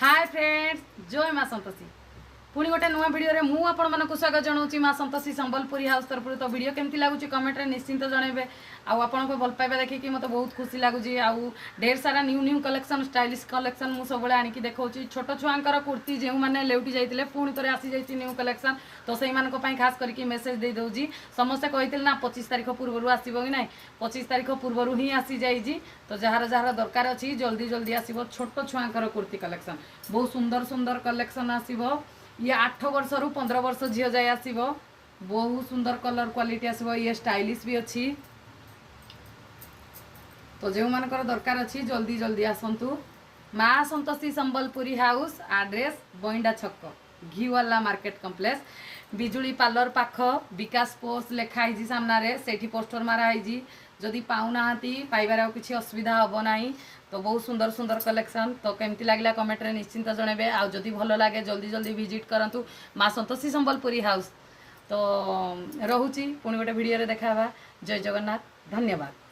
Hi friends जय माँ संतोषी पुणी गोटे नुआ भिडियो रे मु आपण मानक स्वागत जनाऊँ माँ संतोषी संबलपुरी हाउस तरफ तो वीडियो केमती लगुच कमेंट रे निश्चिंत जनइबे आपण भल पाइबा देखिए मत बहुत खुशी लगुच आउ ढेर सारा new new collection stylish collection मु सब आनिकी देखौची छोट छुआंकर कुर्ती जो मैंने लेउटी जाइतिले पुणी थोड़े आसी जाइछि न्यू कलेक्शन तो से खास करके मेसेज दे दउजी समस्ते कहितिल ना 25 तारिख पूर्व आसीबो कि नहीं 25 तारिख पूर्व ही आसी जाइछि तो जार जार दरकार अछि जल्दी जल्दी आसीबो छोट छुआंकर कुर्ती कलेक्शन बहुत सुंदर सुंदर कलेक्शन आसीबो ये 8 वर्ष रु 15 वर्ष झील जाए आसीबो बहुत सुंदर कलर क्वालिटी आसीबो ये स्टाइलिश भी अच्छी तो जो मानकर दरकार अच्छी जल्दी जल्दी आसंतु माँ संतोषी संबलपुरी हाउस एड्रेस बइंडा छक घीवाला मार्केट कम्प्लेक्स बिजुली पार्लर पाख विकास पोस्ट लिखाई सामने से पोस्टर माराई जदि पाऊना पाइबार किसी असुविधा हम ना तो बहुत सुंदर सुंदर कलेक्शन तो केमती लगला कमेंट रे निश्चिंत जनइबे आ जदि भल लगे जल्दी जल्दी विजिट करंतु माँ संतोषी संबलपुरी हाउस तो रोची पुणी गोटे वीडियो रे देखा जय जगन्नाथ धन्यवाद।